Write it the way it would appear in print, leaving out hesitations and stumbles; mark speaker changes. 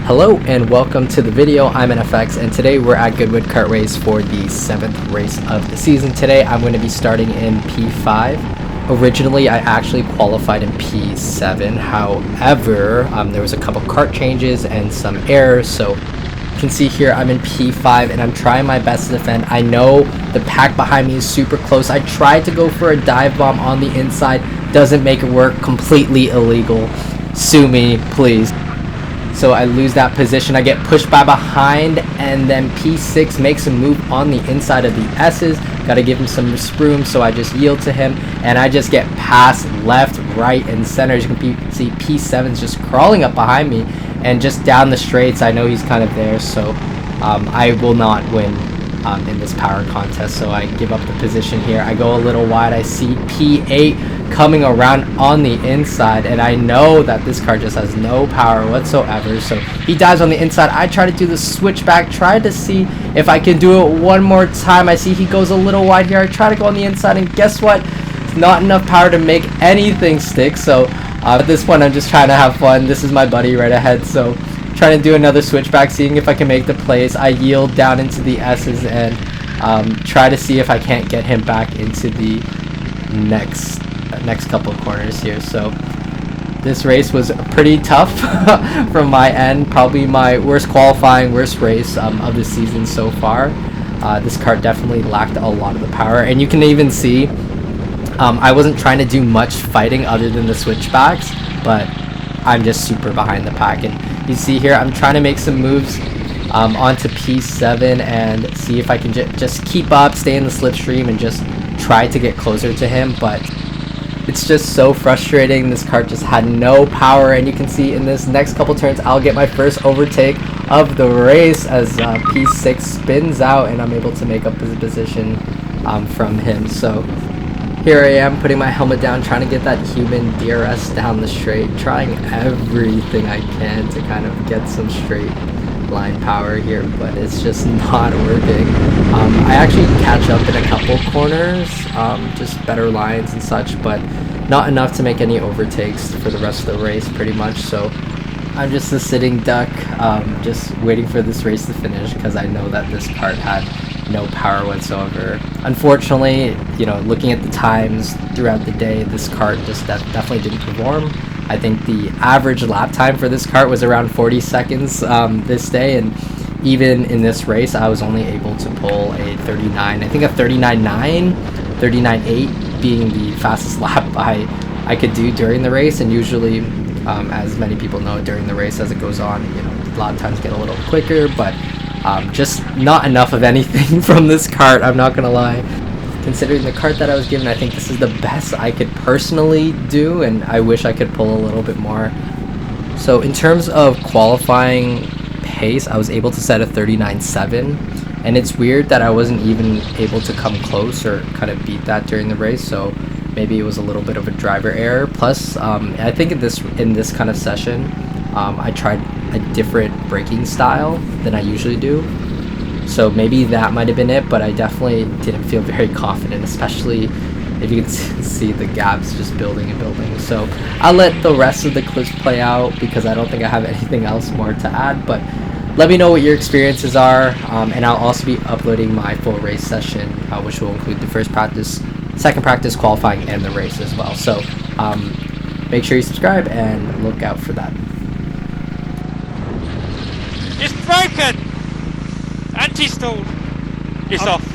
Speaker 1: Hello and welcome to the video. I'm NFX and today we're at Goodwood Kartways for the 7th race of the season. Today I'm going to be starting in P5. Originally I actually qualified in P7, however there was a couple kart changes and some errors, so you can see here I'm in P5 and I'm trying my best to defend. I know the pack behind me is super close. I tried to go for a dive bomb on the inside, doesn't make it work, completely illegal. Sue me please. So I lose that position, I get pushed by behind, and then P6 makes a move on the inside of the S's. Gotta give him some room, so I just yield to him, and I just get passed left, right, and center. As you can see, P7's just crawling up behind me, and just down the straights, I know he's kind of there, so I will not win in this power contest, so I give up the position here. I go a little wide, I see P8 coming around on the inside, and I know that this car just has no power whatsoever, so he dives on the inside. I try to do the switchback, try to see if I can do it one more time. I see he goes a little wide here. I try to go on the inside, and guess what? It's not enough power to make anything stick, so at this point I'm just trying to have fun. This is my buddy right ahead, so trying to do another switchback, seeing if I can make the plays. I yield down into the S's and try to see if I can't get him back into the next couple of corners here. So this race was pretty tough from my end, probably my worst race of the season so far. This kart definitely lacked a lot of the power, and you can even see I wasn't trying to do much fighting other than the switchbacks, but I'm just super behind the pack. And you see here I'm trying to make some moves onto P7 and see if I can just keep up, stay in the slipstream, and just try to get closer to him, but it's just so frustrating. This kart just had no power, and you can see in this next couple turns I'll get my first overtake of the race as P6 spins out and I'm able to make up his position from him. So here I am putting my helmet down, trying to get that human DRS down the straight, trying everything I can to kind of get some straight line power here, but it's just not working. I actually catch up in a couple corners, just better lines and such, but not enough to make any overtakes for the rest of the race pretty much. So I'm just a sitting duck, just waiting for this race to finish because I know that this kart had no power whatsoever. Unfortunately, you know, looking at the times throughout the day, this kart just definitely didn't perform. I think the average lap time for this kart was around 40 seconds this day, and even in this race I was only able to pull a 39, I think a 39.9, 39.8 being the fastest lap I could do during the race. And usually as many people know, during the race as it goes on, you know, lap times get a little quicker, but just not enough of anything from this kart, I'm not gonna lie. Considering the kart that I was given, I think this is the best I could personally do, and I wish I could pull a little bit more. So in terms of qualifying pace, I was able to set a 39.7, and it's weird that I wasn't even able to come close or kind of beat that during the race, so maybe it was a little bit of a driver error. Plus I think in this kind of session I tried a different braking style than I usually do, so maybe that might have been it, but I definitely didn't feel very confident, especially if you can see the gaps just building and building. So I'll let the rest of the clips play out because I don't think I have anything else more to add, but let me know what your experiences are, and I'll also be uploading my full race session, which will include the first practice, second practice, qualifying, and the race as well. So make sure you subscribe and look out for that.
Speaker 2: It's broken! Anti-stall! It's off.